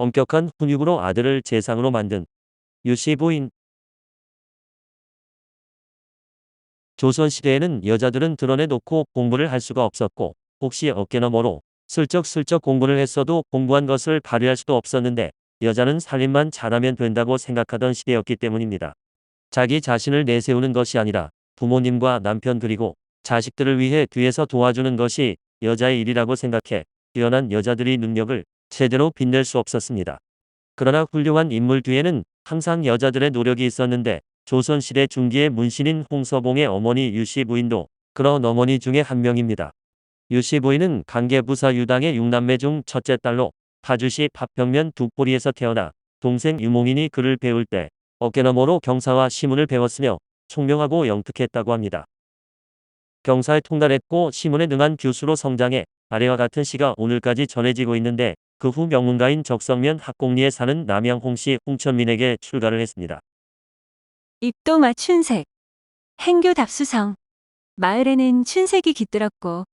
엄격한 훈육으로 아들을 재상으로 만든 유씨 부인. 조선시대에는 여자들은 드러내놓고 공부를 할 수가 없었고, 혹시 어깨너머로 슬쩍슬쩍 공부를 했어도 공부한 것을 발휘할 수도 없었는데, 여자는 살림만 잘하면 된다고 생각하던 시대였기 때문입니다. 자기 자신을 내세우는 것이 아니라 부모님과 남편 그리고 자식들을 위해 뒤에서 도와주는 것이 여자의 일이라고 생각해 뛰어난 여자들이 능력을 제대로 빛낼 수 없었습니다. 그러나 훌륭한 인물 뒤에는 항상 여자들의 노력이 있었는데, 조선시대 중기의 문신인 홍서봉의 어머니 유씨 부인도 그런 어머니 중에 한 명입니다. 유씨 부인은 강계부사 유당의 6남매 중 첫째 딸로 파주시 파평면 두포리에서 태어나 동생 유몽인이 그를 배울 때 어깨너머로 경사와 시문을 배웠으며 총명하고 영특했다고 합니다. 경사에 통달했고 시문에 능한 교수로 성장해 아래와 같은 시가 오늘까지 전해지고 있는데, 그 후 명문가인 적성면 학곡리에 사는 남양 홍씨 홍천민에게 출가를 했습니다. 입도마 춘색. 행교 답수성. 마을에는 춘색이 깃들었고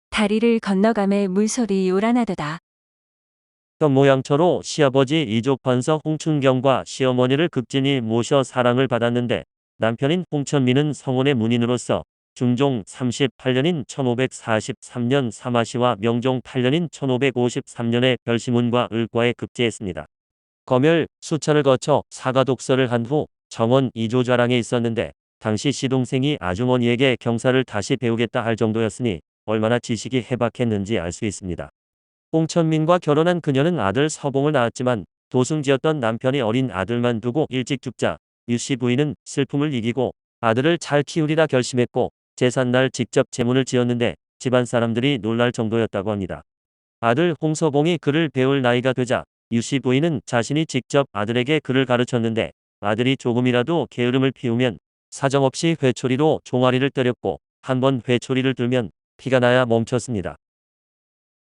다리를 건너감에 물소리 요란하도다. 현모양처로 시아버지 이족판서 홍춘경과 시어머니를 극진히 모셔 사랑을 받았는데, 남편인 홍천민은 성혼의 문인으로서 중종 38년인 1543년 사마시와 명종 8년인 1553년에 별시문과 을과에 급제했습니다. 검열, 수차를 거쳐 사가독서를 한 후 정원 이조좌랑에 있었는데, 당시 시동생이 아주머니에게 경사를 다시 배우겠다 할 정도였으니 얼마나 지식이 해박했는지 알 수 있습니다. 홍천민과 결혼한 그녀는 아들 서봉을 낳았지만, 도승지였던 남편이 어린 아들만 두고 일찍 죽자 유씨 부인은 슬픔을 이기고 아들을 잘 키우리라 결심했고, 제삿날 직접 제문을 지었는데 집안 사람들이 놀랄 정도였다고 합니다. 아들 홍서봉이 글을 배울 나이가 되자 유씨 부인은 자신이 직접 아들에게 글을 가르쳤는데, 아들이 조금이라도 게으름을 피우면 사정없이 회초리로 종아리를 때렸고, 한번 회초리를 들면 피가 나야 멈췄습니다.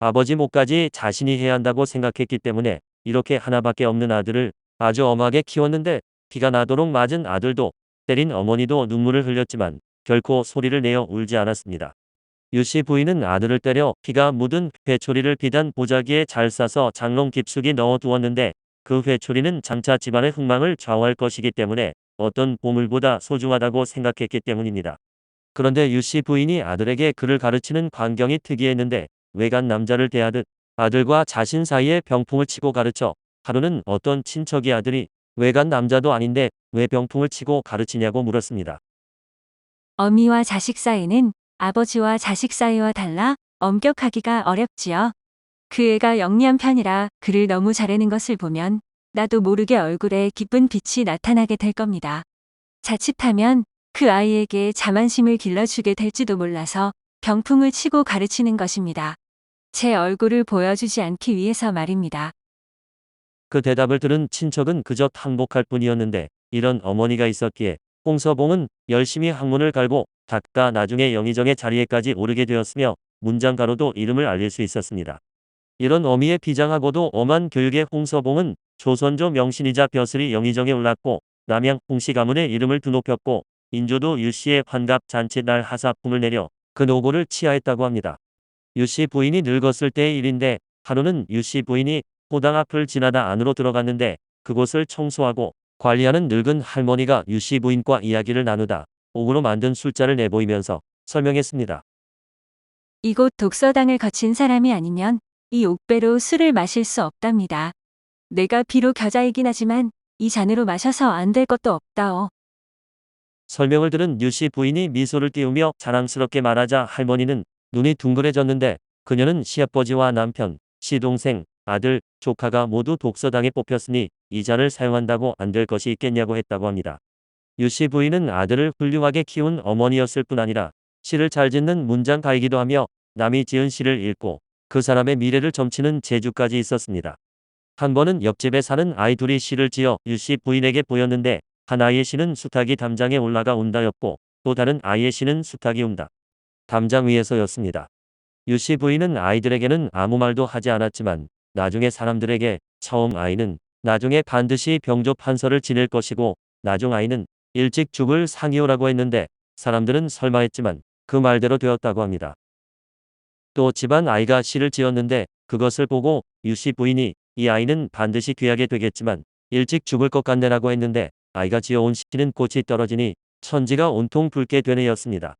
아버지 몫까지 자신이 해야 한다고 생각했기 때문에 이렇게 하나밖에 없는 아들을 아주 엄하게 키웠는데, 피가 나도록 맞은 아들도 때린 어머니도 눈물을 흘렸지만 결코 소리를 내어 울지 않았습니다. 유씨 부인은 아들을 때려 피가 묻은 회초리를 비단 보자기에 잘 싸서 장롱 깊숙이 넣어 두었는데, 그 회초리는 장차 집안의 흥망을 좌우할 것이기 때문에 어떤 보물보다 소중하다고 생각했기 때문입니다. 그런데 유씨 부인이 아들에게 글을 가르치는 광경이 특이했는데, 외간 남자를 대하듯 아들과 자신 사이에 병풍을 치고 가르쳐 하루는 어떤 친척이 아들이 외간 남자도 아닌데 왜 병풍을 치고 가르치냐고 물었습니다. 어미와 자식 사이는 아버지와 자식 사이와 달라 엄격하기가 어렵지요. 그 애가 영리한 편이라 글을 너무 잘하는 것을 보면 나도 모르게 얼굴에 기쁜 빛이 나타나게 될 겁니다. 자칫하면 그 아이에게 자만심을 길러주게 될지도 몰라서 병풍을 치고 가르치는 것입니다. 제 얼굴을 보여주지 않기 위해서 말입니다. 그 대답을 들은 친척은 그저 항복할 뿐이었는데, 이런 어머니가 있었기에 홍서봉은 열심히 학문을 갈고 닦다 나중에 영의정의 자리에까지 오르게 되었으며, 문장가로도 이름을 알릴 수 있었습니다. 이런 어미에 비장하고도 엄한 교육의 홍서봉은 조선조 명신이자 벼슬이 영의정에 올랐고, 남양 홍씨 가문의 이름을 드높였고, 인조도 유씨의 환갑 잔치날 하사품을 내려 그 노고를 치하했다고 합니다. 유씨 부인이 늙었을 때의 일인데, 하루는 유씨 부인이 호당 앞을 지나다 안으로 들어갔는데, 그곳을 청소하고 관리하는 늙은 할머니가 유씨 부인과 이야기를 나누다 옥으로 만든 술잔을 내보이면서 설명했습니다. 이곳 독서당을 거친 사람이 아니면 이 옥배로 술을 마실 수 없답니다. 내가 비록 겨자이긴 하지만 이 잔으로 마셔서 안 될 것도 없다오. 설명을 들은 유씨 부인이 미소를 띄우며 자랑스럽게 말하자 할머니는 눈이 둥그레졌는데, 그녀는 시아버지와 남편, 시동생, 아들, 조카가 모두 독서당에 뽑혔으니 이 잔을 사용한다고 안 될 것이 있겠냐고 했다고 합니다. 유씨 부인은 아들을 훌륭하게 키운 어머니였을 뿐 아니라 시를 잘 짓는 문장가이기도 하며, 남이 지은 시를 읽고 그 사람의 미래를 점치는 재주까지 있었습니다. 한 번은 옆집에 사는 아이 둘이 시를 지어 유씨 부인에게 보였는데, 한 아이의 시는 수탉이 담장에 올라가 운다였고, 또 다른 아이의 시는 수탉이 운다 담장 위에서였습니다. 유씨 부인은 아이들에게는 아무 말도 하지 않았지만, 나중에 사람들에게 처음 아이는 나중에 반드시 병조 판서를 지낼 것이고, 나중 아이는 일찍 죽을 상이오라고 했는데, 사람들은 설마 했지만 그 말대로 되었다고 합니다. 또 집안 아이가 시를 지었는데, 그것을 보고 유씨 부인이 이 아이는 반드시 귀하게 되겠지만 일찍 죽을 것 같네라고 했는데 아이가 지어온 씨는 꽃이 떨어지니 천지가 온통 붉게 되네였습니다.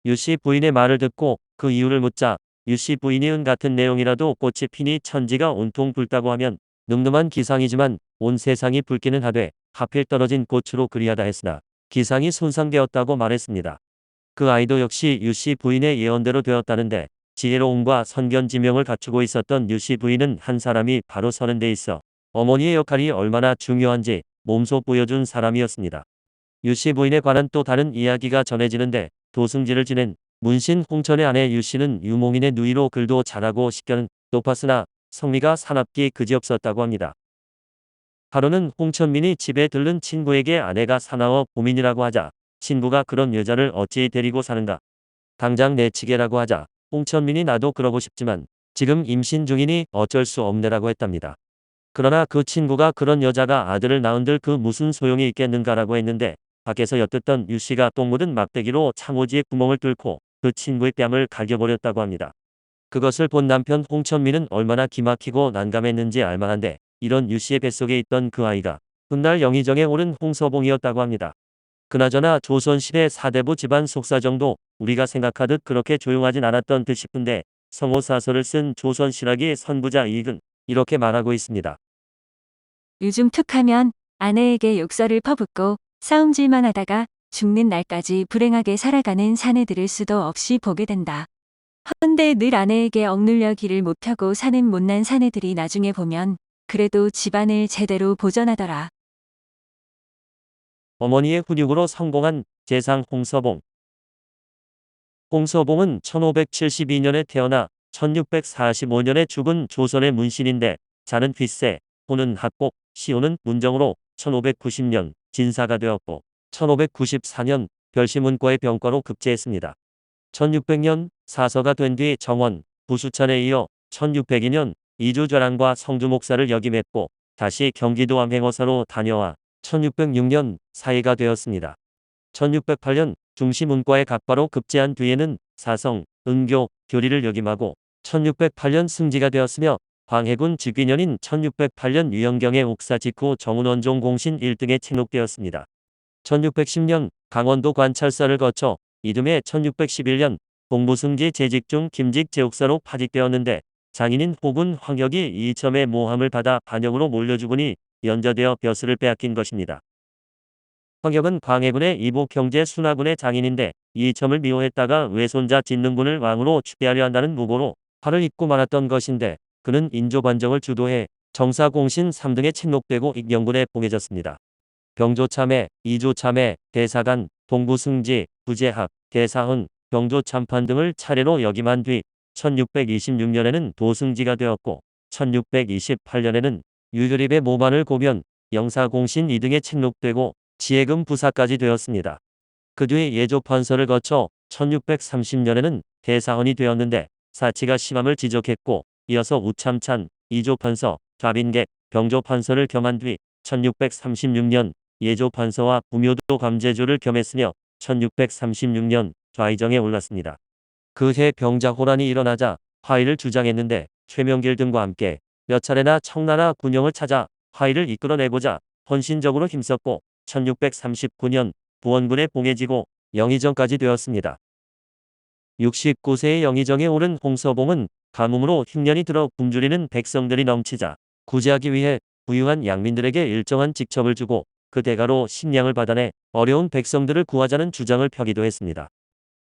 유씨 부인의 말을 듣고 그 이유를 묻자 유씨 부인이 은 같은 내용이라도 꽃이 피니 천지가 온통 붉다고 하면 늠름한 기상이지만 온 세상이 붉기는 하되 하필 떨어진 꽃으로 그리하다 했으나 기상이 손상되었다고 말했습니다. 그 아이도 역시 유씨 부인의 예언대로 되었다는데 지혜로움과 선견지명을 갖추고 있었던 유씨 부인은 한 사람이 바로 서는 데 있어 어머니의 역할이 얼마나 중요한지 몸소 보여준 사람이었습니다. 유씨 부인에 관한 또 다른 이야기가 전해지는데 도승지를 지낸 문신 홍천의 아내 유씨는 유몽인의 누이로 글도 잘하고 식견은 높았으나 성미가 사납기 그지없었다고 합니다. 하루는 홍천민이 집에 들른 친구에게 아내가 사나워 고민이라고 하자 친구가 그런 여자를 어찌 데리고 사는가 당장 내치게라고 하자 홍천민이 나도 그러고 싶지만 지금 임신 중이니 어쩔 수 없네라고 했답니다. 그러나 그 친구가 그런 여자가 아들을 낳은들 그 무슨 소용이 있겠는가라고 했는데 밖에서 엿듣던 유씨가 똥 묻은 막대기로 창호지에 구멍을 뚫고 그 친구의 뺨을 갈겨버렸다고 합니다. 그것을 본 남편 홍천민은 얼마나 기막히고 난감했는지 알만한데 이런 유씨의 뱃속에 있던 그 아이가 훗날 영의정에 오른 홍서봉이었다고 합니다. 그나저나 조선시대 사대부 집안 속사정도 우리가 생각하듯 그렇게 조용하진 않았던 듯 싶은데 성호사설을 쓴 조선신학의 선부자 이익은 이렇게 말하고 있습니다. 요즘 툭하면 아내에게 욕설을 퍼붓고 싸움질만 하다가 죽는 날까지 불행하게 살아가는 사내들을 수도 없이 보게 된다. 헌데 늘 아내에게 억눌려 길을 못 펴고 사는 못난 사내들이 나중에 보면 그래도 집안을 제대로 보전하더라. 어머니의 훈육으로 성공한 재상 홍서봉. 홍서봉은 1572년에 태어나 1645년에 죽은 조선의 문신인데 자는 휘세, 호는 학곡, 시호는 문정으로 1590년 진사가 되었고 1594년 별시문과의 병과로 급제했습니다. 1600년 사서가 된 뒤 정원, 부수찬에 이어 1602년 이주좌랑과 성주목사를 역임했고 다시 경기도 암행어사로 다녀와 1606년 사회가 되었습니다. 1608년 중시문과의 각과로 급제한 뒤에는 사성, 은교, 교리를 역임하고 1608년 승지가 되었으며 광해군 직위년인 1608년 유영경의 옥사 직후 정운원종 공신 1등에 책록되었습니다. 1610년 강원도 관찰사를 거쳐 이듬해 1611년 동부승지 재직 중 김직 제옥사로 파직되었는데 장인인 호군 황혁이 이첨의 모함을 받아 반역으로 몰려 죽으니 연좌되어 벼슬을 빼앗긴 것입니다. 황혁은 광해군의 이복 형제 순하군의 장인인데 이첨을 미워했다가 외손자 진능군을 왕으로 추대하려 한다는 무고로 팔을 잇고 말았던 것인데 그는 인조반정을 주도해 정사공신 3등에 책록되고 익영군에 봉해졌습니다. 병조참회, 이조참회, 대사관, 동부승지, 부재학, 대사헌, 병조참판 등을 차례로 역임한 뒤 1626년에는 도승지가 되었고 1628년에는 유효립의 모반을 고면 영사공신 2등에 책록되고 지혜금 부사까지 되었습니다. 그 뒤 예조판서를 거쳐 1630년에는 대사헌이 되었는데 사치가 심함을 지적했고 이어서 우참찬, 이조판서, 좌빈객, 병조판서를 겸한 뒤 1636년 예조판서와 부묘도 감제조를 겸했으며 1636년 좌의정에 올랐습니다. 그해 병자호란이 일어나자 화의를 주장했는데 최명길 등과 함께 몇 차례나 청나라 군영을 찾아 화의를 이끌어내고자 헌신적으로 힘썼고 1639년 부원군에 봉해지고 영의정까지 되었습니다. 69세의 영의정에 오른 홍서봉은 가뭄으로 흉년이 들어 굶주리는 백성들이 넘치자 구제하기 위해 부유한 양민들에게 일정한 직첩을 주고 그 대가로 식량을 받아내 어려운 백성들을 구하자는 주장을 펴기도 했습니다.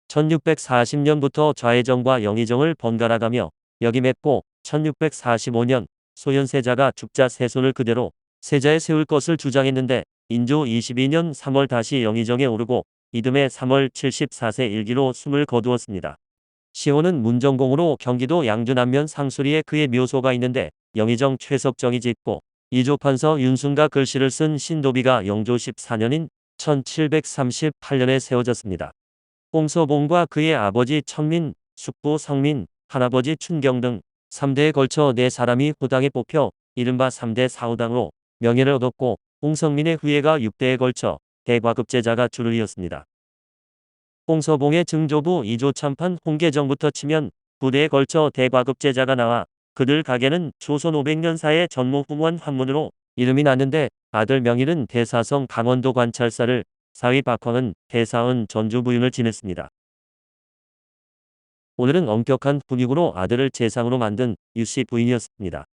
1640년부터 좌의정과 영의정을 번갈아가며 역임했고 1645년 소현세자가 죽자 세손을 그대로 세자에 세울 것을 주장했는데 인조 22년 3월 다시 영의정에 오르고 이듬해 3월 74세 일기로 숨을 거두었습니다. 시호는 문정공으로 경기도 양주 남면 상수리에 그의 묘소가 있는데 영의정 최석정이 짓고 이조판서 윤순가 글씨를 쓴 신도비가 영조 14년인 1738년에 세워졌습니다. 홍서봉과 그의 아버지 천민, 숙부 성민, 할아버지 춘경 등 3대에 걸쳐 4사람이 후당에 뽑혀 이른바 3대 사후당으로 명예를 얻었고 홍성민의 후예가 6대에 걸쳐 대과급제자가 줄을 이었습니다. 홍서봉의 증조부 이조참판 홍계정부터 치면 9대에 걸쳐 대과급제자가 나와 그들 가게는 조선 500년사의 전모후무한 환문으로 이름이 났는데 아들 명일은 대사성 강원도 관찰사를, 사위 박황은 대사원 전주 부윤을 지냈습니다. 오늘은 엄격한 훈육으로 아들을 재상으로 만든 유씨 부인이었습니다.